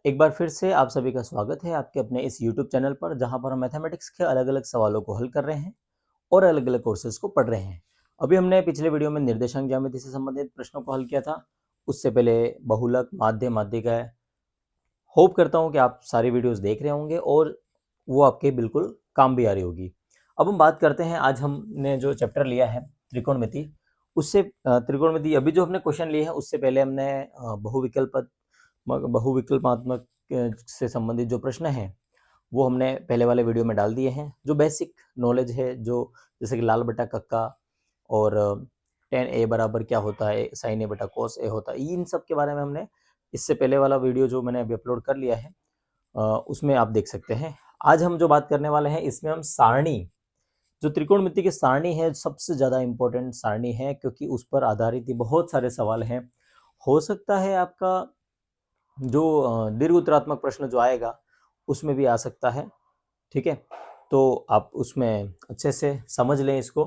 एक बार फिर से आप सभी का स्वागत है आपके अपने इस YouTube चैनल पर, जहां पर हम मैथमेटिक्स के अलग-अलग सवालों को हल कर रहे हैं और अलग-अलग कोर्सेज को पढ़ रहे हैं। अभी हमने पिछले वीडियो में निर्देशांक ज्यामिति से संबंधित प्रश्नों को हल किया था। उससे पहले बहुलक, माध्य, माध्यिका। होप करता हूं कि आप सारी वीडियोस देख रहे होंगे और वो आपके बिल्कुल काम भी आ रही होगी। अब हम बात करते हैं, आज हमने जो चैप्टर लिया है त्रिकोणमिति, उससे त्रिकोणमिति अभी जो हमने क्वेश्चन लिए हैं उससे पहले हमने बहुविकल्पात्मक से संबंधित जो प्रश्न हैं वो हमने पहले वाले वीडियो में डाल दिए हैं। जो बेसिक नॉलेज है, जो जैसे कि लाल बटा कक्का और टेन ए बराबर क्या होता है, साइन ए बटा कोस ए होता है, इन सब के बारे में हमने इससे पहले वाला वीडियो जो मैंने अभी अपलोड कर लिया है उसमें आप देख सकते हैं। आज हम जो बात करने वाले हैं इसमें हम सारणी, जो त्रिकोणमिति की सारणी है, सबसे ज़्यादा इम्पोर्टेंट सारणी है क्योंकि उस पर आधारित ही बहुत सारे सवाल हैं। हो सकता है आपका जो दीर्घ उत्तरात्मक प्रश्न जो आएगा उसमें भी आ सकता है। ठीक है, तो आप उसमें अच्छे से समझ लें इसको,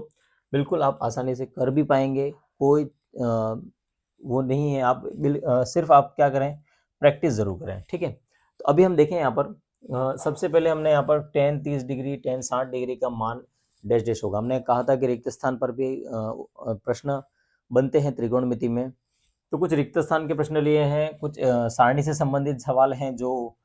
बिल्कुल आप आसानी से कर भी पाएंगे। कोई वो नहीं है, आप सिर्फ आप क्या करें, प्रैक्टिस जरूर करें। ठीक है, तो अभी हम देखें यहाँ पर सबसे पहले हमने यहाँ पर टेन 30 डिग्री, टेन 60 डिग्री का मान डैश डैश होगा। हमने कहा था कि रिक्त स्थान पर भी प्रश्न बनते हैं त्रिकोणमिति में। तो कुछ रिक्त स्थान के प्रश्न लिए हैं, कुछ सारणी से संबंधित सवाल हैं, जो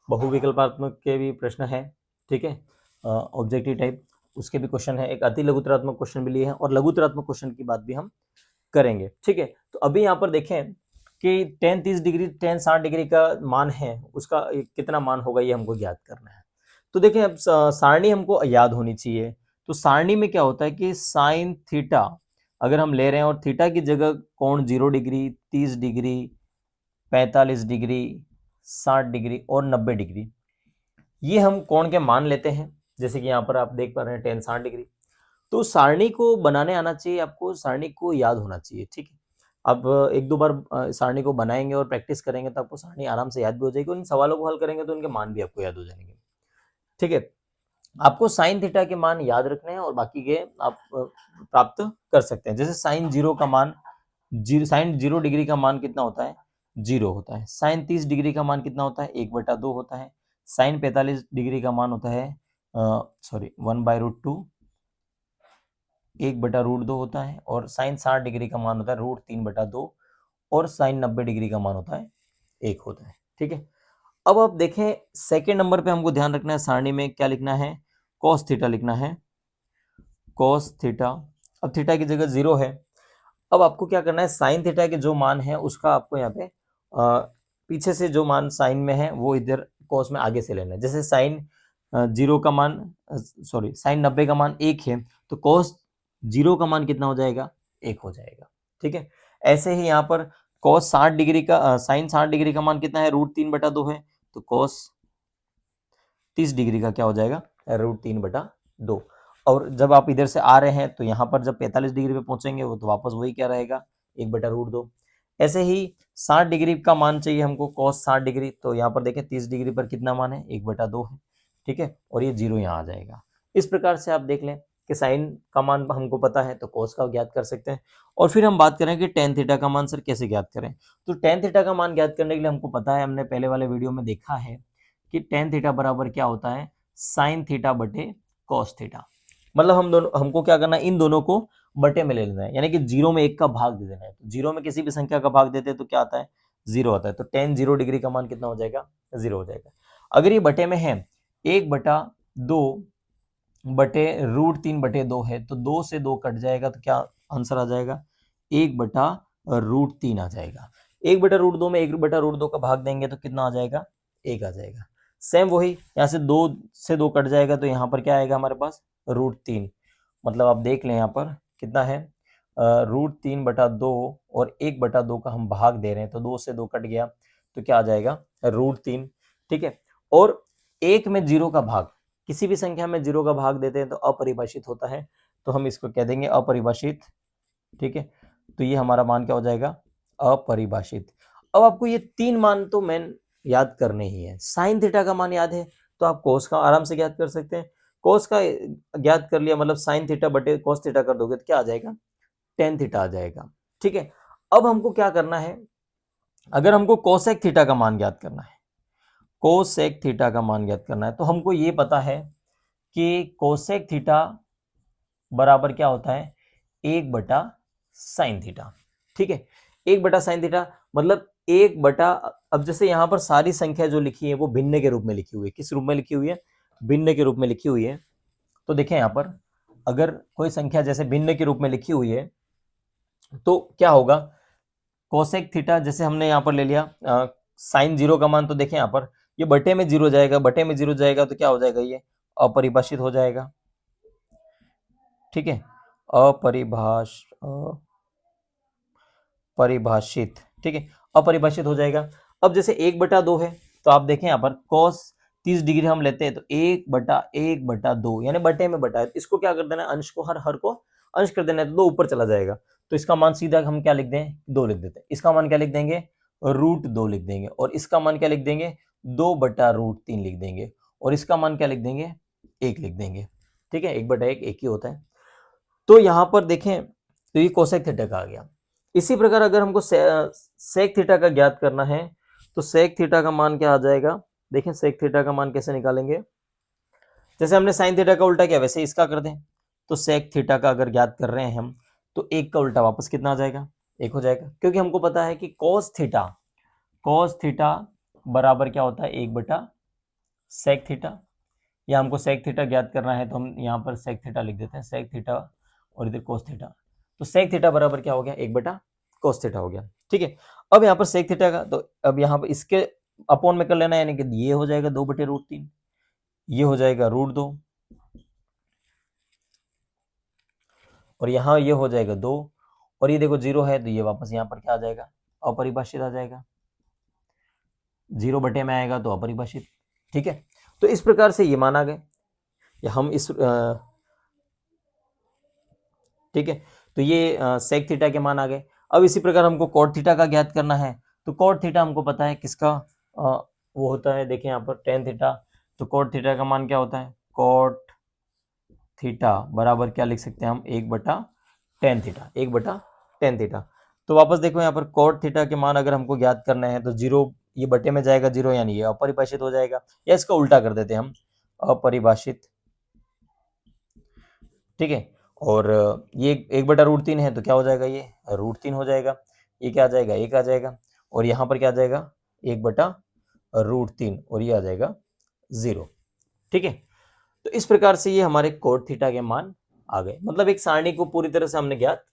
बहुविकल्पात्मक के भी प्रश्न हैं। ठीक है, ऑब्जेक्टिव टाइप उसके भी क्वेश्चन है, एक अति लघुतरात्मक क्वेश्चन भी लिए हैं और लघुतरात्मक क्वेश्चन की बात भी हम करेंगे। ठीक है, तो अभी यहाँ पर देखें कि टेन 30 डिग्री, टेन 60 डिग्री का मान है, उसका कितना मान होगा ये हमको ज्ञात करना है। तो देखें, अब सारणी हमको याद होनी चाहिए। तो सारणी में क्या होता है कि साइन थीटा अगर हम ले रहे हैं और थीटा की जगह कोण 0 डिग्री, 30 डिग्री, 45 डिग्री, 60 डिग्री और 90 डिग्री, ये हम कोण के मान लेते हैं। जैसे कि यहाँ पर आप देख पा रहे हैं टेन 60 डिग्री। तो सारणी को बनाने आना चाहिए आपको, सारणी को याद होना चाहिए। ठीक है, आप एक दो बार सारणी को बनाएंगे और प्रैक्टिस करेंगे तो आपको सारणी आराम से याद भी हो जाएगी और इन सवालों को हल करेंगे तो उनके मान भी आपको याद हो जाएंगे। ठीक है, आपको साइन थीटा के मान याद रखने हैं और बाकी के आप प्राप्त कर सकते हैं। जैसे साइन 0 का मान, साइन 0 डिग्री का मान कितना होता है, 0 होता है। साइन 30 डिग्री का मान कितना होता है, 1/2 होता है। साइन 45 डिग्री का मान होता है 1/√2, 1/√2 होता है। और साइन 60 डिग्री का मान होता है √3/2 और साइन 90 डिग्री का मान होता है 1 होता है। ठीक है, अब आप देखें सेकेंड नंबर पे हमको ध्यान रखना है, सारणी में क्या लिखना है, कॉस थीटा लिखना है, कॉस थीटा। अब थीटा की जगह 0 है। अब आपको क्या करना है, साइन थीटा के जो मान है उसका आपको यहाँ पे पीछे से जो मान साइन में है वो इधर कॉस में आगे से लेना है। जैसे साइन 0 का मान, सॉरी साइन 90 का मान 1 है, तो कॉस 0 का मान कितना हो जाएगा, 1 हो जाएगा। ठीक है, ऐसे ही यहाँ पर कॉस 60 डिग्री का, साइन 60 डिग्री का मान कितना है, √3/2 है, तो कॉस 30 डिग्री का क्या हो जाएगा, √3/2। और जब आप इधर से आ रहे हैं तो यहाँ पर जब 45 डिग्री पे पहुंचेंगे वो तो वापस वही क्या रहेगा, 1/√2। ऐसे ही 60 डिग्री का मान चाहिए हमको, कॉस 60 डिग्री, तो यहाँ पर देखें 30 डिग्री पर कितना मान है, 1/2 है। ठीक है, और ये 0 यहाँ आ जाएगा। इस प्रकार से आप देख लें कि साइन का मान हमको पता है तो कॉस का ज्ञात कर सकते हैं। और फिर हम बात करें कि टेन थीटा का मान सर कैसे ज्ञात करें। तो टेन थीटा का मान ज्ञात करने के लिए हमको पता है, हमने पहले वाले वीडियो में देखा है कि टेन थीटा बराबर क्या होता है, साइन थीटा बटे कॉस थीटा। मतलब हमको क्या करना है, इन दोनों को बटे में ले लेना है, यानी कि 0 में 1 का भाग दे देना है। तो 0 में किसी भी संख्या का भाग देते हैं तो क्या आता है, 0 आता है। तो टेन 0 डिग्री का मान कितना हो जाएगा, 0 हो जाएगा। अगर ये बटे में है, 1/2 बटे √3/2 है, तो 2 से 2 कट जाएगा तो क्या आंसर आ जाएगा, 1/√3 आ जाएगा। 1/√2 में 1/√2 का भाग देंगे तो कितना आ जाएगा, 1 आ जाएगा। सेम वही यहाँ से 2 से 2 कट जाएगा तो यहाँ पर क्या आएगा हमारे पास, √3। मतलब आप देख लें यहाँ पर कितना है, √3/2 और 1/2 का हम भाग दे रहे हैं तो 2 से 2 कट गया तो क्या आ जाएगा, √3। ठीक है, और 1 में 0 का भाग, किसी भी संख्या में 0 का भाग देते हैं तो अपरिभाषित होता है, तो हम इसको कह देंगे अपरिभाषित। ठीक है, तो ये हमारा मान क्या हो जाएगा, अपरिभाषित। अब आपको ये 3 मान तो मेन याद करने ही है। साइन थीटा का मान याद है तो आप कोस का आराम से ज्ञात कर सकते हैं। कोस का ज्ञात कर लिया, मतलब साइन थीटा बटे कोस थीटा कर दोगे तो क्या आ जाएगा, टेन थीटा आ जाएगा। ठीक है, अब हमको क्या करना है, अगर हमको कोसेक थीटा का मान ज्ञात करना है कोसेक थीटा का मान ज्ञात करना है। तो हमको ये पता है कि कोसेक थीटा बराबर क्या होता है, 1/sin थीटा। ठीक है, 1/sin थीटा मतलब 1/, अब जैसे यहां पर सारी संख्या जो लिखी है वो भिन्न के रूप में लिखी हुई है। किस रूप में लिखी हुई है, भिन्न के रूप में लिखी हुई है। तो देखें यहां पर अगर कोई संख्या जैसे भिन्न के रूप में लिखी हुई है तो क्या होगा, कोसेक थीटा जैसे हमने यहां पर ले लिया साइन 0 का मान, तो देखें यहां पर ये बटे में 0 जाएगा, बटे में 0 जाएगा तो क्या हो जाएगा, ये अपरिभाषित हो जाएगा। ठीक है, परिभाषित, ठीक है, अपरिभाषित हो जाएगा। अब जैसे 1/2 है तो आप देखें यहाँ पर cos 30 डिग्री हम लेते हैं तो 1/1/2 यानी बटे में बटा है। इसको क्या कर देना है, अंश को हर को अंश कर देना है तो 2 ऊपर चला जाएगा। तो इसका मान सीधा हम क्या लिख दें, 2 लिख देते हैं। इसका मान क्या लिख देंगे, √2 लिख देंगे। और इसका मान क्या लिख देंगे, 2/√3 लिख देंगे। और इसका मान क्या लिख देंगे, 1 लिख देंगे। ठीक है, 1/1 1 ही होता है। तो यहां पर देखें तो ये कोसेक थीटा का आ गया। इसी प्रकार अगर हमको सेक थीटा का ज्ञात करना है तो सेक थीटा का मान क्या आ जाएगा, देखें सेक थीटा का मान कैसे निकालेंगे। जैसे हमने साइन थीटा का उल्टा किया वैसे इसका कर दें। तो सेक थीटा का अगर ज्ञात कर रहे हैं हम तो 1 का उल्टा वापस कितना आ जाएगा, 1 हो जाएगा। क्योंकि हमको पता है कि कॉस थीटा बराबर क्या होता है, 1/सेक थीटा। या हमको सेक थीटा ज्ञात करना है तो हम यहाँ पर सेक थीटा लिख देते हैं, सेक थीटा और इधर कोस थीटा। तो सेक थीटा बराबर क्या हो गया, 1/कोस थीटा हो गया। ठीक है, अब यहाँ पर सेक थीटा का तो अब यहाँ पर इसके अपॉन में कर लेना है, यानी कि ये हो जाएगा 2/√3, ये हो जाएगा √2 और यहाँ ये हो जाएगा 2 और ये देखो 0 है तो ये वापस यहाँ पर क्या आ जाएगा, अपरिभाषित आ जाएगा। 0 बटे में आएगा तो अपरिभाषित। ठीक है, तो इस प्रकार से ये मान आ गए या हम इस ठीक है, तो ये सेक थीटा के मान आ गए। अब इसी प्रकार हमको कॉट थीटा का ज्ञात करना है। तो कॉट थीटा हमको पता है किसका, वो होता है, देखिए यहाँ पर टेन थीटा। तो कॉट थीटा का मान क्या होता है, कॉट थीटा बराबर क्या लिख सकते हैं हम, 1/tan थीटा, 1/tan थीटा। तो वापस देखो यहाँ पर कॉट थीटा के मान अगर हमको ज्ञात करना है तो 0 ये बटे में जाएगा 0 यानी ये अपरिभाषित हो जाएगा, या इसका उल्टा कर देते हैं हम, अपरिभाषित। ठीक है, और ये 1/√3 है तो क्या हो जाएगा, ये √3 हो जाएगा। ये क्या आ जाएगा, 1 आ जाएगा। और यहाँ पर क्या आ जाएगा, 1/√3 और ये आ जाएगा 0। ठीक है, तो इस प्रकार से ये हमारे कोट थीटा के मान आ गए। मतलब एक सारणी को पूरी तरह से हमने ज्ञात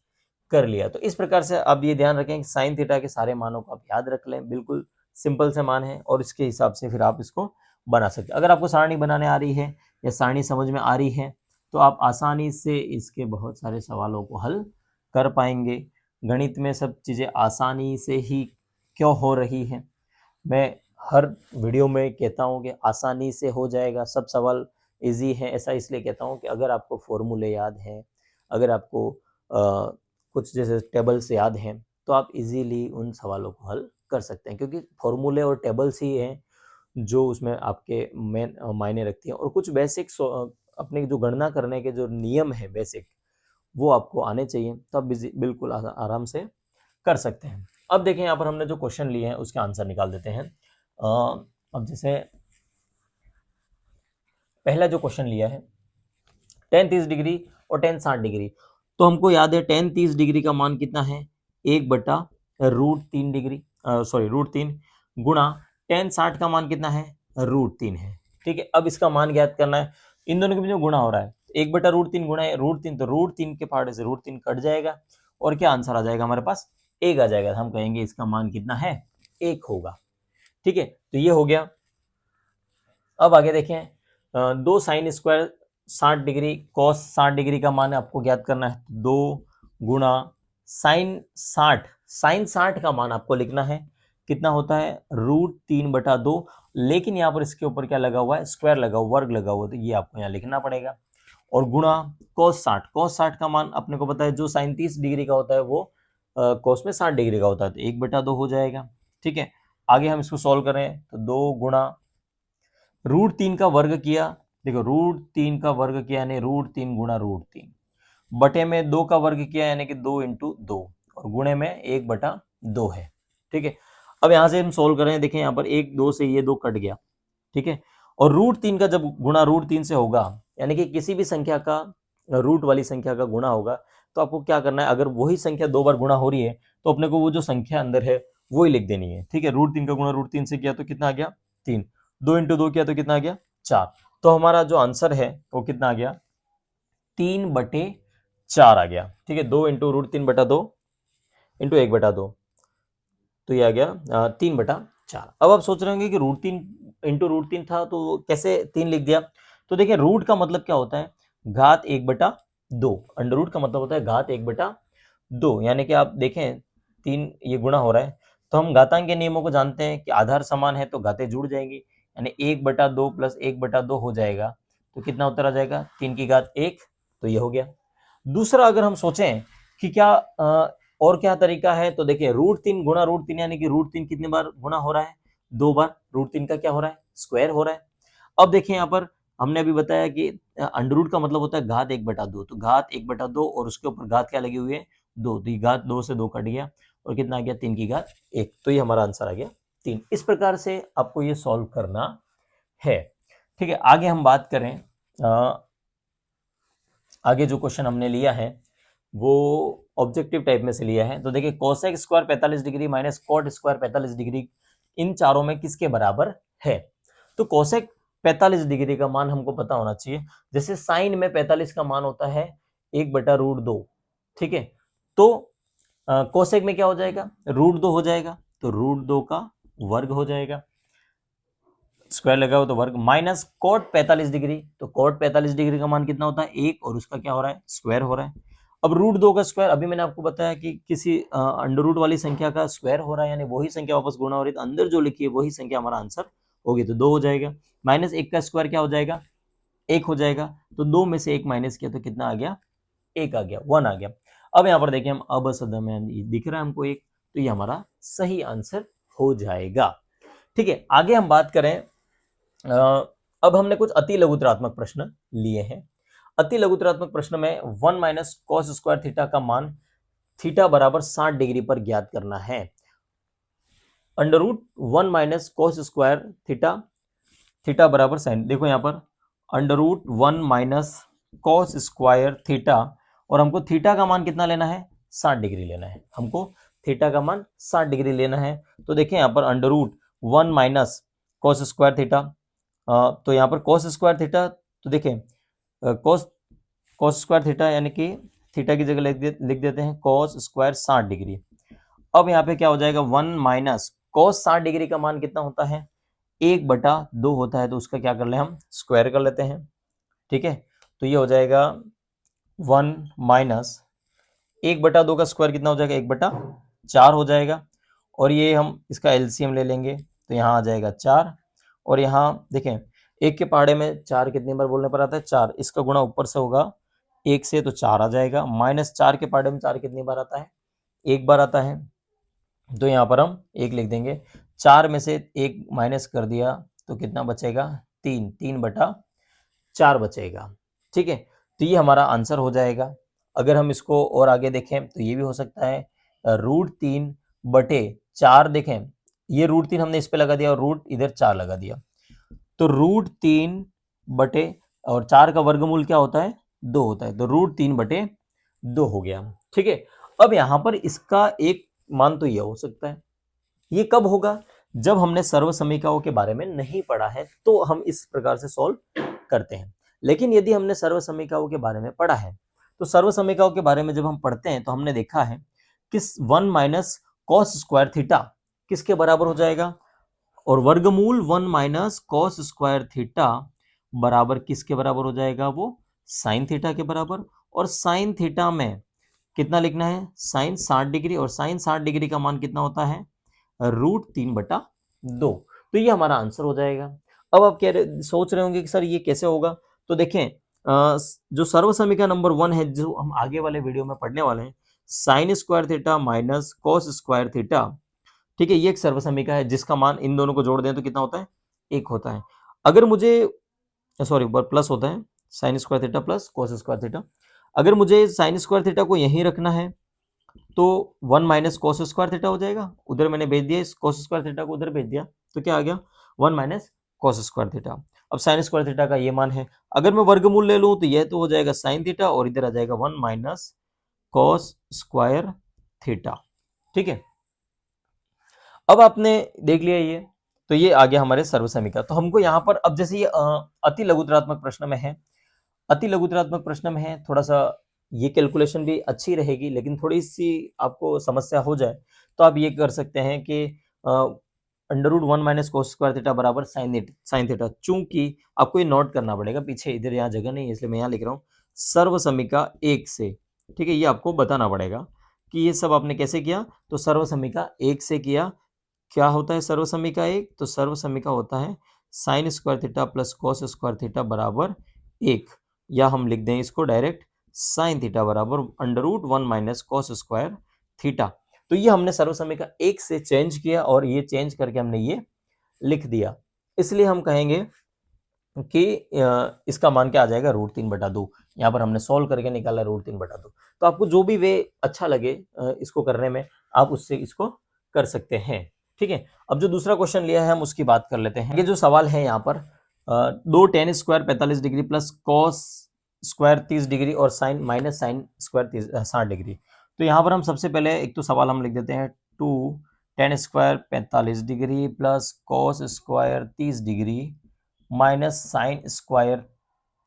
कर लिया। तो इस प्रकार से आप ये ध्यान रखें कि साइन थीटा के सारे मानों को आप याद रख लें। बिल्कुल सिंपल से मान है और इसके हिसाब से फिर आप इसको बना सकते हैं। अगर आपको सारणी बनाने आ रही है या सारणी समझ में आ रही है तो आप आसानी से इसके बहुत सारे सवालों को हल कर पाएंगे। गणित में सब चीज़ें आसानी से ही क्यों हो रही है, मैं हर वीडियो में कहता हूँ कि आसानी से हो जाएगा, सब सवाल इजी है। ऐसा इसलिए कहता हूँ कि अगर आपको फॉर्मूले याद हैं, अगर आपको कुछ जैसे टेबल्स याद हैं तो आप इजीली उन सवालों को हल कर सकते हैं। क्योंकि फॉर्मूले और टेबल्स ही हैं जो उसमें आपके मेन मायने रखती हैं। और कुछ बेसिक अपने जो गणना करने के जो नियम है बेसिक, वो आपको आने चाहिए, तो आप बिल्कुल आराम से कर सकते हैं। अब देखें यहाँ पर हमने जो क्वेश्चन लिए हैं उसके आंसर निकाल देते हैं। अब जैसे पहला जो क्वेश्चन लिया है tan 30 डिग्री और tan 60 डिग्री, तो हमको याद है tan 30 डिग्री का मान कितना है, 1/√3 डिग्री, सॉरी √3 गुणा tan 60 का मान कितना है, √3 है। ठीक है, अब इसका मान ज्ञात करना है। इन दोनों के बीच में गुणा हो रहा है, 1/√3 गुणा है √3, तो √3 के फाड़े से √3 कट जाएगा और क्या आंसर आ जाएगा हमारे पास, 1 आ जाएगा। हम कहेंगे इसका मान कितना है, 1 होगा। ठीक है, तो ये हो गया। अब आगे देखें, 2 sign square 60 degree cos 60 degree का मान आपको ज्ञात करना है। 2 गुणा साइन 60 का मान आपको लिखना है, कितना होता है, √3/2। लेकिन यहाँ पर इसके ऊपर क्या लगा हुआ है, स्क्वायर लगा हुआ, वर्ग लगा हुआ, तो ये आपको यहाँ लिखना पड़ेगा। और गुणा कॉस 60 का मान अपने को पता है, जो साइन 30 डिग्री का होता है वो कॉस में 60 डिग्री का होता है, तो 1/2 हो जाएगा। ठीक है, आगे हम इसको सॉल्व करें तो 2 गुणा √3 का वर्ग किया, देखो √3 का वर्ग किया यानी √3 गुणा √3, बटे में 2 का वर्ग किया यानी कि 2 × 2 और गुणे में 1/2 है। ठीक है, अब यहां से हम सोल्व करें, देखें यहाँ पर 1 2 से ये 2 कट गया, ठीक है। और रूट 3 का जब गुणा रूट 3 से होगा, यानी कि किसी भी संख्या का रूट वाली संख्या का गुणा होगा, तो आपको क्या करना है, अगर वही संख्या 2 बार गुणा हो रही है तो अपने को वो जो संख्या अंदर है वही लिख देनी है। ठीक है, रूट 3 का गुणा रूट 3 से किया तो कितना आ गया 3, 2 इंटू 2 किया तो कितना आ गया 4। तो हमारा जो आंसर है वो कितना आ गया 3/4 आ गया। ठीक है, 2 इंटू रूट 3/2 इंटू 1/2, तो ये आ गया 3/4। अब आप सोच रहे होंगे कि रूट 3 इंटू रूट 3 था तो कैसे 3 लिख दिया। तो देखिए रूट का मतलब क्या होता है, घात 1/2। अंडर रूट का मतलब होता है घात 1/2, यानी कि आप देखें 3 ये गुणा हो रहा है, तो हम घातांक के नियमों को जानते हैं कि आधार समान है तो घातें जुड़ जाएंगी, यानी 1/2 प्लस 1/2 हो जाएगा, तो कितना उत्तर आ जाएगा 3 की घात 1, तो ये हो गया। दूसरा अगर हम सोचें कि क्या और क्या तरीका है, तो देखिए रूट 3 गुणा रूट 3, यानी कि रूट 3 कितनी बार गुणा हो रहा है 2 बार, रूट 3 का क्या हो रहा है स्क्वायर हो रहा है। अब देखिए यहाँ पर हमने अभी बताया कि अंडर रूट का मतलब होता है घात 1/2, तो घात 1/2 और उसके ऊपर घात क्या लगी हुई है 2, तो ये घात 2 से 2 कट गया और कितना आ गया 3 की घात 1, तो ये हमारा आंसर आ गया 3। इस प्रकार से आपको ये सॉल्व करना है। ठीक है, आगे हम बात करें, आगे जो क्वेश्चन हमने लिया है वो ऑब्जेक्टिव टाइप में से लिया है। तो देखिए cosec square 45 degree minus cot square 45 degree इन चारों में किसके बराबर है। तो कोसेक 45 डिग्री का मान हमको पता होना चाहिए, जैसे साइन में 45 का मान होता है 1/√2। ठीक है, तो कोसेक में क्या हो जाएगा √2 हो जाएगा, तो √2 का वर्ग हो जाएगा, स्क्वायर लगा हो तो वर्ग, माइनस कोट 45 डिग्री, तो कोट 45 डिग्री का मान कितना होता है 1 और उसका क्या हो रहा है स्क्वायर हो रहा है। अब √2 का स्क्वायर, अभी मैंने आपको बताया कि किसी अंडर रूट वाली संख्या का स्क्वायर हो रहा है, यानी वही संख्या वापस गुणा हो रही है, तो अंदर जो लिखी है वही संख्या हमारा आंसर होगी, तो 2 हो जाएगा। माइनस 1 का स्क्वायर क्या हो जाएगा 1 हो जाएगा, तो 2 में से 1 माइनस किया तो कितना आ गया 1 आ गया, 1 आ गया। अब यहाँ पर देखिए हम अब सद में दिख रहा है हमको 1, तो ये हमारा सही आंसर हो जाएगा। ठीक है, आगे हम बात करें, अब हमने कुछ अति लघुतरात्मक प्रश्न लिए हैं। अति लघुतरात्मक प्रश्न में 1 माइनस कॉस स्क्वायर थीटा का मान थीटा बराबर 60 डिग्री पर ज्ञात करना है। Under root 1 minus cos square theta, theta बराबर साइन, देखो यहाँ पर under root 1 minus cos square theta, और हमको थीटा का मान कितना लेना है 60 डिग्री लेना है, हमको थीटा का मान 60 डिग्री लेना है। तो देखिए यहाँ पर under root 1 minus cos square theta, तो यहाँ पर कॉस स्क्वायर थीटा, तो देखें कॉस कॉस स्क्वायर थीटा यानी कि थीटा की जगह लिख देते हैं कॉस स्क्वायर 60 डिग्री। अब यहाँ पे क्या हो जाएगा 1 माइनस कॉस 60 डिग्री का मान कितना होता है 1/2 होता है, तो उसका क्या कर ले हम स्क्वायर कर लेते हैं। ठीक है, तो ये हो जाएगा 1 माइनस 1/2 का स्क्वायर कितना हो जाएगा 1/4 हो जाएगा, और ये हम इसका एलसीएम ले लेंगे तो यहाँ आ जाएगा 4, और यहाँ देखें 1 के पहाड़े में 4 कितनी बार बोलने पर आता है 4, इसका गुणा ऊपर से होगा 1 से तो 4 आ जाएगा, माइनस 4 के पहाड़े में 4 कितनी बार आता है 1 बार आता है, तो यहाँ पर हम 1 लिख देंगे, 4 में से 1 माइनस कर दिया तो कितना बचेगा 3, 3/4 बचेगा। ठीक है, तो ये हमारा आंसर हो जाएगा। अगर हम इसको और आगे देखें तो ये भी हो सकता है √3/4, देखें ये √3 हमने इस पे लगा दिया और रूट इधर 4 लगा दिया, तो √3/4 का वर्गमूल क्या होता है 2 होता है, तो √3/2 हो गया। ठीक है, अब यहाँ पर इसका एक मान तो ये हो सकता है, ये कब होगा जब हमने सर्व समीकरणों के बारे में नहीं पढ़ा है, तो हम इस प्रकार से सॉल्व करते हैं। लेकिन यदि हमने सर्व समीकरणों के बारे में पढ़ा है, तो सर्व समीकरणों के बारे में जब हम पढ़ते हैं तो हमने देखा है कि 1 माइनस कॉस स्क्वायर थीटा किसके बराबर हो जाएगा, और वर्गमूल 1 माइनस कॉस स्क्वायर थीटा बराबर किसके बराबर हो जाएगा, वो साइन थीटा के बराबर, और साइन थीटा में कितना लिखना है साइन 60 डिग्री, और साइन 60 डिग्री का मान कितना होता है √3/2, तो ये हमारा आंसर हो जाएगा। अब आप सोच रहे होंगे कि सर ये कैसे होगा, तो देखें जो सर्व समीकरण नंबर 1 है जो हम आगे वाले वीडियो में पढ़ने वाले हैं, sine square theta minus cos square theta, ठीक है, ये एक सर्व समीकरण है जिसका मान इन दोनों को जोड़ दें तो कितना होता है 1 होता है। अगर मुझे सॉरी प्लस होता है sine square theta plus cos square theta, अगर मुझे साइन स्क्वायर थीटा को यहीं रखना है तो 1 माइनस कॉस स्क्वायर थीटा हो जाएगा, उधर मैंने भेज दिया इस कॉस स्क्वायर थीटा को उधर भेज दिया, तो क्या आ गया 1 माइनस कॉस स्क्वायर थीटा। अब साइन स्क्वायर थीटा का ये मान है, अगर मैं वर्गमूल ले लूं तो ये तो हो जाएगा साइन थीटा और इधर आ जाएगा 1 माइनस कॉस स्क्वायर थीटा। ठीक है, अब आपने देख लिया ये, तो ये आ गया हमारे सर्वसमीका। तो हमको यहाँ पर अब जैसे ये अति लघुत्तरात्मक प्रश्न में है, अति लघुत्तरात्मक प्रश्न में है, थोड़ा सा ये कैलकुलेशन भी अच्छी रहेगी, लेकिन थोड़ी सी आपको समस्या हो जाए तो आप ये कर सकते हैं कि √1 माइनस कोस स्क्वायर थीटा बराबर साइन थीटा। चूंकि आपको ये नोट करना पड़ेगा, पीछे इधर यहाँ जगह नहीं है इसलिए मैं यहाँ लिख रहा हूँ सर्वसमीका 1 से। ठीक है, ये आपको बताना पड़ेगा कि ये सब आपने कैसे किया। तो सर्वसमीका 1 से किया। क्या होता है सर्वसमीका 1? तो सर्वसमीका होता है sine square theta plus cos square theta बराबर 1, या हम लिख दें इसको डायरेक्ट साइन थीटा बराबर √1 माइनस कॉस स्क्वायर थीटा। तो ये हमने सर्वसमीका 1 से चेंज किया और ये चेंज करके हमने ये लिख दिया। इसलिए हम कहेंगे कि इसका मान क्या आ जाएगा, √3/2। यहाँ पर हमने सॉल्व करके निकाला √3/2। तो आपको जो भी वे अच्छा लगे इसको करने में, आप उससे इसको कर सकते हैं। ठीक है, अब जो दूसरा क्वेश्चन लिया है हम उसकी बात कर लेते हैं। ये जो सवाल है यहाँ पर 2 tan square 45 degree plus cos square 30 degree और sine minus sine square 60 degree. तो यहाँ पर हम सबसे पहले एक तो सवाल हम लिख देते हैं 2 tan square 45 degree plus cos square 30 degree minus sine square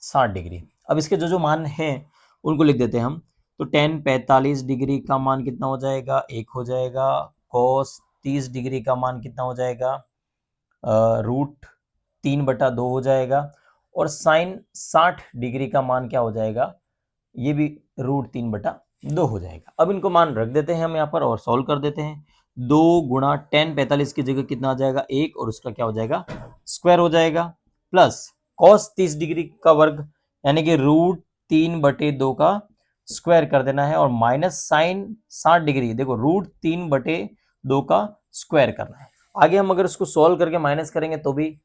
60 degree. अब इसके जो जो मान हैं उनको लिख देते हैं हम। तो tan 45 डिग्री का मान कितना हो जाएगा, 1 हो जाएगा। कॉस 30 डिग्री का मान कितना हो जाएगा, √3/2 हो जाएगा। और साइन 60 डिग्री का मान क्या हो जाएगा, ये भी √3/2 हो जाएगा। अब इनको मान रख देते हैं हम यहाँ पर और सॉल्व कर देते हैं। 2 गुणा tan 45 की जगह कितना आ जाएगा, 1, और उसका क्या हो जाएगा, स्क्वायर हो जाएगा, प्लस कॉस 30 डिग्री का वर्ग यानी कि √3/2 का स्क्वायर कर देना है, और माइनस साइन 60 डिग्री, देखो √3/2 का स्क्वायर करना है। आगे हम अगर इसको सॉल्व करके माइनस करेंगे तो भी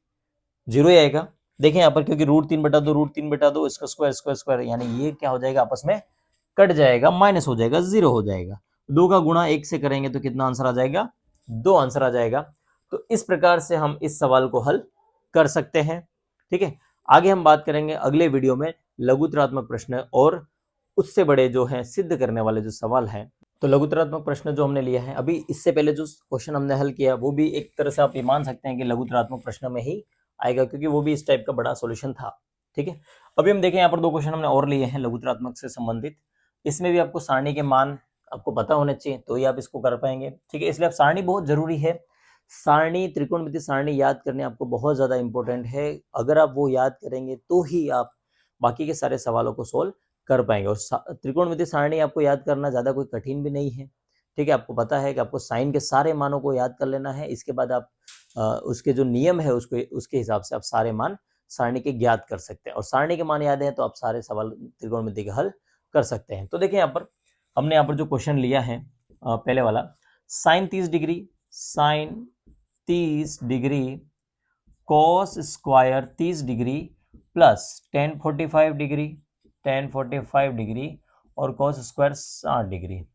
0 ही आएगा। देखें यहाँ पर, क्योंकि √3/2 इसका स्क्वायर स्क्वायर स्क्वायर, यानी ये क्या हो जाएगा, आपस में कट जाएगा, माइनस हो जाएगा, 0 हो जाएगा। 2 का गुणा 1 से करेंगे तो कितना आंसर आ जाएगा, 2 आंसर आ जाएगा। तो इस प्रकार से हम इस सवाल को हल कर सकते हैं। ठीक है, आगे हम बात करेंगे अगले वीडियो में लघुत्तरात्मक प्रश्न और उससे बड़े जो है सिद्ध करने वाले जो सवाल है। तो लघुत्तरात्मक प्रश्न जो हमने लिया है अभी, इससे पहले जो क्वेश्चन हमने हल किया वो भी एक तरह से आप ये मान सकते हैं कि लघुत्तरात्मक प्रश्न में ही आएगा, क्योंकि वो भी इस टाइप का बड़ा सॉल्यूशन था। ठीक है, अभी हम देखें यहाँ पर 2 क्वेश्चन हमने और लिए हैं लघुत्तरात्मक से संबंधित। इसमें भी आपको सारणी के मान आपको पता होने चाहिए तो ही आप इसको कर पाएंगे। ठीक है, इसलिए आप सारणी बहुत जरूरी है। सारणी, त्रिकोणमिति सारणी याद करने आपको बहुत ज्यादा इंपॉर्टेंट है। अगर आप वो याद करेंगे तो ही आप बाकी के सारे सवालों को सोल्व कर पाएंगे। और त्रिकोणमिति सारणी आपको याद करना ज्यादा कोई कठिन भी नहीं है। ठीक है, आपको पता है कि आपको साइन के सारे मानों को याद कर लेना है। इसके बाद आप उसके जो नियम है उसको, उसके हिसाब से आप सारे मान सारणी के ज्ञात कर सकते हैं। और सारणी के मान याद है तो आप सारे सवाल त्रिकोणमिति के हल कर सकते हैं। तो देखिए यहाँ पर हमने यहाँ पर जो क्वेश्चन लिया है पहले वाला, sine 30 degree cos square 30 degree plus tan 45 degree और कॉस स्क्वायर 60 डिग्री,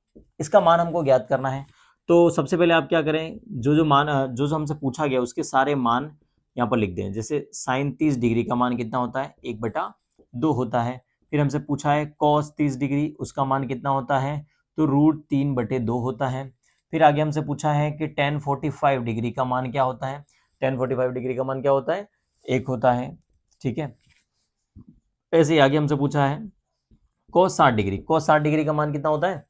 इसका मान हमको ज्ञात करना है। तो सबसे पहले आप क्या करें, जो मान जो हमसे पूछा गया उसके सारे मान यहाँ पर लिख दें। जैसे साइन 30 डिग्री का मान कितना होता है, 1/2 होता है। फिर हमसे पूछा है कॉस 30 डिग्री, उसका मान कितना होता है, तो √3/2 होता है। फिर आगे हमसे पूछा है कि tan 45 डिग्री का मान क्या होता है, tan 45 डिग्री का मान क्या होता है, 1 होता है। ठीक है, ऐसे ही आगे हमसे पूछा है cos 60 डिग्री का मान कितना होता है,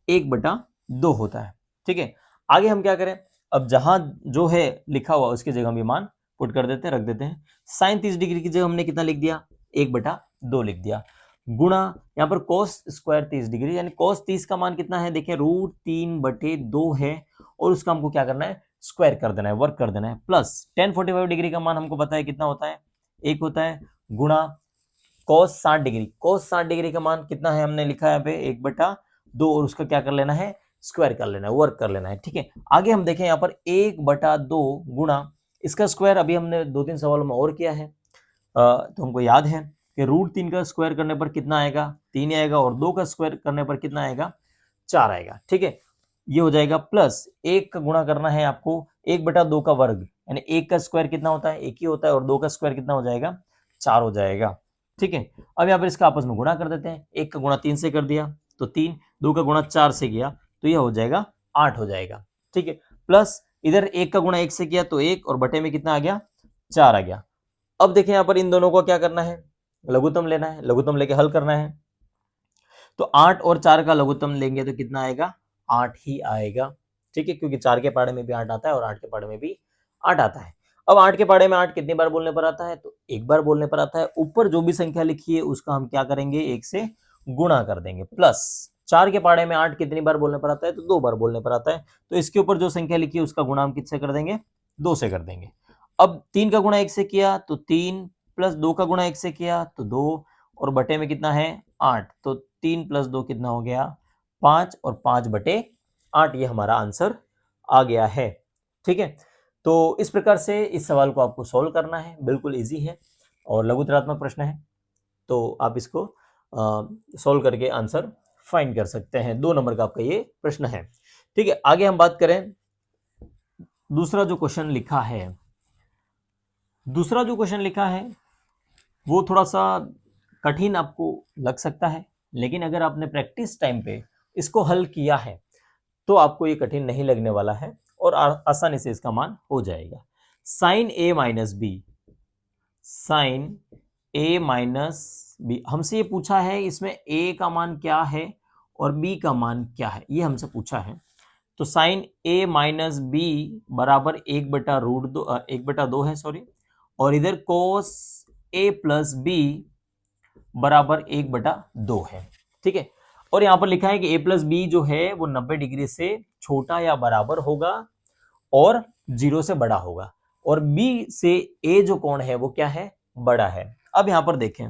1/2 होता है। ठीक है, आगे हम क्या करें, अब जहां जो है लिखा हुआ उसकी जगह हम ये मान पुट कर देते हैं, रख देते हैं। साइन 30 डिग्री की जगह हमने कितना लिख दिया, 1/2 लिख दिया, गुणा यहाँ पर cos स्क्वायर 30 डिग्री, यानी cos 30 का मान कितना है, देखिए √3/2 है, और उसका हमको क्या करना है, स्क्वायर कर देना है, वर्क कर देना है, प्लस tan 45 डिग्री का मान हमको पता है कितना होता है, 1 होता है, गुणा cos 60 डिग्री का मान कितना है, हमने लिखा है यहाँ पे 1/2, और उसका क्या कर लेना है, स्क्वायर कर लेना है, वर्क कर लेना है। ठीक है, आगे हम देखें यहाँ पर 1/2 गुणा इसका स्क्वायर, अभी हमने 2-3 सवालों में और किया है। तो हमको याद है कि √3 का स्क्वायर करने पर कितना आएगा, 3 आएगा, और 2 का स्क्वायर करने पर कितना आएगा, 4 आएगा। ठीक है, ये हो जाएगा, प्लस 1 का गुणा करना है आपको 1/2 का वर्ग, यानी 1 का स्क्वायर कितना होता है, 1 ही होता है, और 2 का स्क्वायर कितना हो जाएगा, 4 हो जाएगा। ठीक है, अब यहाँ पर इसका आपस में गुणा कर देते हैं। 1 का गुणा 3 से कर दिया तो 3, 2 का गुणा 4 से किया तो यह हो जाएगा 8 हो जाएगा। ठीक है, प्लस इधर 1 का गुणा 1 से किया तो 1, और बटे में कितना आ गया, 4 आ गया। अब देखिए यहाँ पर इन दोनों को क्या करना है, लघुत्तम लेना है, लघुत्तम लेके हल करना है। तो 8 और 4 का लघुत्तम लेंगे तो कितना आएगा, 8 ही आएगा। ठीक है, क्योंकि 4 के पहाड़े में भी 8 आता है और 8 के पहाड़े में भी 8 आता है। अब 8 के पहाड़े में 8 कितनी बार बोलने पर आता है, तो एक बार बोलने पर आता है। ऊपर जो भी संख्या लिखी है उसका हम क्या करेंगे, 1 से गुणा कर देंगे। प्लस 4 के पहाड़े में 8 कितनी बार बोलने पर आता है, तो 2 बार बोलने पर आता है। तो इसके ऊपर जो संख्या लिखी है उसका गुणा हम किससे कर देंगे, 2 से कर देंगे। अब 3 का गुणा 1 से किया तो 3, प्लस 2 का गुणा 1 से किया तो 2, और बटे में कितना है, 8। तो 3 प्लस 2 कितना हो गया, 5, और 5 बटे 8 ये हमारा आंसर आ गया है। ठीक है, तो इस प्रकार से इस सवाल को आपको सॉल्व करना है, बिल्कुल इजी है और लघुत्तरात्मक प्रश्न है। तो आप इसको सॉल्व करके आंसर फाइंड कर सकते हैं। 2 नंबर का आपका ये प्रश्न है। ठीक है, आगे हम बात करें दूसरा जो क्वेश्चन लिखा है। दूसरा जो क्वेश्चन लिखा है वो थोड़ा सा कठिन आपको लग सकता है, लेकिन अगर आपने प्रैक्टिस टाइम पे इसको हल किया है तो आपको ये कठिन नहीं लगने वाला है और आसानी से इसका मान हो जाएगा। साइन ए माइनस बी, साइन ए माइनस बी, हमसे ये पूछा है इसमें ए का मान क्या है और बी का मान क्या है, ये हमसे पूछा है। तो साइन ए माइनस बी बराबर 1/√2 है, सॉरी, और इधर कोस ए प्लस बी बराबर 1/2 है। ठीक है, और यहां पर लिखा है कि a प्लस बी जो है वो 90 डिग्री से छोटा या बराबर होगा और 0 से बड़ा होगा, और b से a जो कोण है वो क्या है, बड़ा है। अब यहां पर देखें,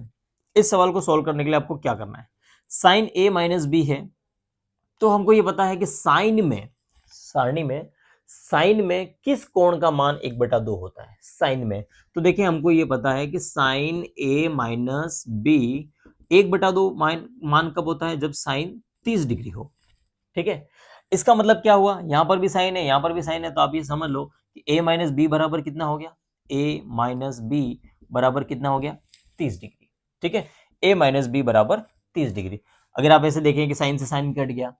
इस सवाल को सॉल्व करने के लिए आपको क्या करना है, साइन a माइनस बी है, तो हमको ये पता है कि साइन में किस कोण का मान 1/2 होता है, साइन में। तो देखिए हमको ये पता है कि साइन a माइनस बी 1/2 मान कब होता है, जब साइन 30 डिग्री हो। ठीक है, इसका मतलब क्या हुआ, यहां पर भी साइन है, यहां पर भी साइन है, तो आप ये समझ लो कि a माइनस बी बराबर कितना हो गया, a माइनस बी बराबर कितना हो गया, 30 डिग्री। ठीक है, a माइनस बी बराबर 30 डिग्री। अगर आप ऐसे देखें कि साइन से साइन कट गया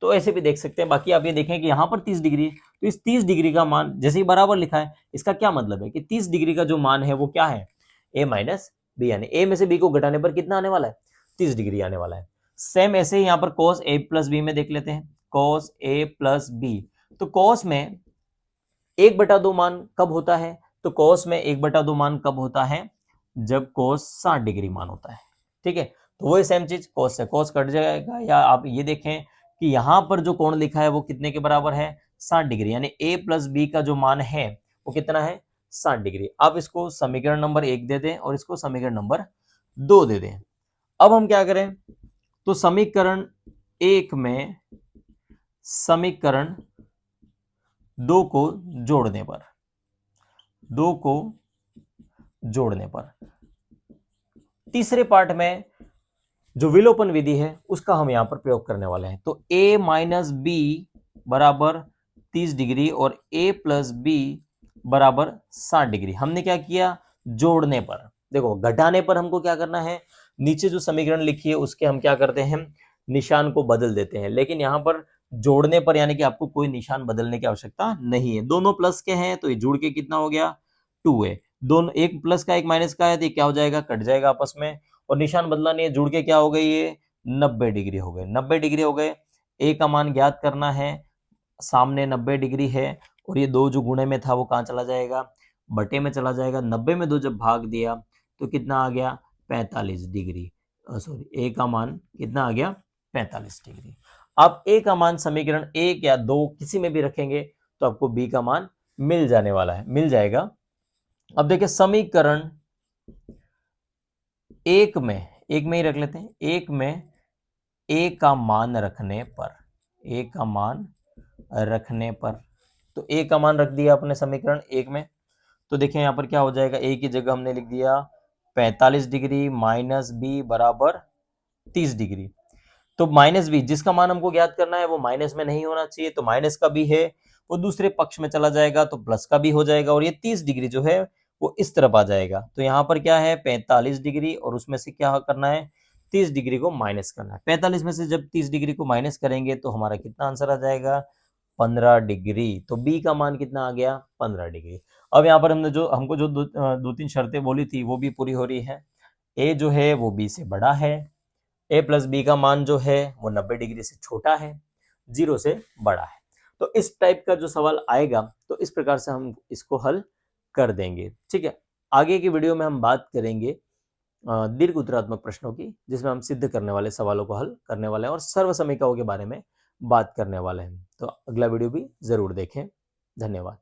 तो ऐसे भी देख सकते हैं। बाकी आप ये देखें कि यहाँ पर 30 डिग्री है, तो इस 30 डिग्री का मान जैसे ही बराबर लिखा है, इसका क्या मतलब है कि 30 डिग्री का जो मान है वो क्या है, a माइनस बी, यानी a में से b को घटाने पर कितना आने वाला है, 30 डिग्री आने वाला है। सेम ऐसे ही यहाँ पर cos a प्लस बी में देख लेते हैं, cos a प्लस बी, तो cos में 1/2 मान कब होता है, तो cos में 1/2 मान कब होता है, जब cos 60 डिग्री मान होता है। ठीक है, तो वही सेम चीज cos से cos कट जाएगा, या आप ये देखें कि यहां पर जो कोण लिखा है वो कितने के बराबर है, 60 डिग्री, यानी a प्लस बी का जो मान है वो कितना है, 60 डिग्री। आप इसको समीकरण नंबर 1 दे दें और इसको समीकरण नंबर 2 दे दें। अब हम क्या करें, तो समीकरण 1 में समीकरण 2 को जोड़ने पर तीसरे पार्ट में जो विलोपन विधि है उसका हम यहां पर प्रयोग करने वाले हैं। तो a माइनस बी बराबर 30 डिग्री और a प्लस बी बराबर 60 डिग्री। हमने क्या किया, जोड़ने पर, देखो घटाने पर हमको क्या करना है, नीचे जो समीकरण लिखी है उसके हम क्या करते हैं, निशान को बदल देते हैं, लेकिन यहां पर जोड़ने पर यानी कि आपको कोई निशान बदलने की आवश्यकता नहीं है। दोनों प्लस के हैं तो ये जुड़ के कितना हो गया, 2 है। दोनों एक प्लस का एक माइनस का है तो ये क्या हो जाएगा, कट जाएगा आपस में, और निशान बदला नहीं है, जुड़ के क्या हो गई, ये 90 डिग्री हो गए। 90 डिग्री हो गए, ए का मान ज्ञात करना है, सामने 90 डिग्री है और ये 2 जो गुणे में था वो कहाँ चला जाएगा, बटे में चला जाएगा। 90 में 2 जब भाग दिया तो कितना आ गया, 45 डिग्री, सॉरी ए का मान कितना आ गया, 45 डिग्री। आप ए का मान समीकरण 1 या 2 किसी में भी रखेंगे तो आपको बी का मान मिल जाएगा। अब देखिए समीकरण 1 में ही रख लेते हैं, 1 में a का मान रखने पर, तो a का मान रख दिया अपने समीकरण 1 में, तो देखिए यहां पर क्या हो जाएगा, a की जगह हमने लिख दिया 45 डिग्री माइनस बी बराबर 30 डिग्री। तो माइनस बी जिसका मान हमको ज्ञात करना है वो माइनस में नहीं होना चाहिए, तो माइनस का भी है वो दूसरे पक्ष में चला जाएगा तो प्लस का भी हो जाएगा और ये 30 डिग्री जो है वो इस तरफ आ जाएगा। तो यहाँ पर क्या है 45 डिग्री और उसमें से क्या करना है 30 डिग्री को माइनस करना है। 45 में से जब 30 डिग्री को माइनस करेंगे तो हमारा कितना आंसर आ जाएगा 15 डिग्री। तो बी का मान कितना आ गया 15 डिग्री। अब यहाँ पर हमने जो हमको जो दो तीन शर्तें बोली थी वो भी पूरी हो रही है। ए जो है वो बी से बड़ा है, ए प्लस बी का मान जो है वो 90 डिग्री से छोटा है, 0 से बड़ा है। तो इस टाइप का जो सवाल आएगा तो इस प्रकार से हम इसको हल कर देंगे। ठीक है, आगे की वीडियो में हम बात करेंगे दीर्घ उत्तरात्मक प्रश्नों की, जिसमें हम सिद्ध करने वाले सवालों को हल करने वाले हैं और सर्वसमीकरणों के बारे में बात करने वाले हैं। तो अगला वीडियो भी जरूर देखें। धन्यवाद।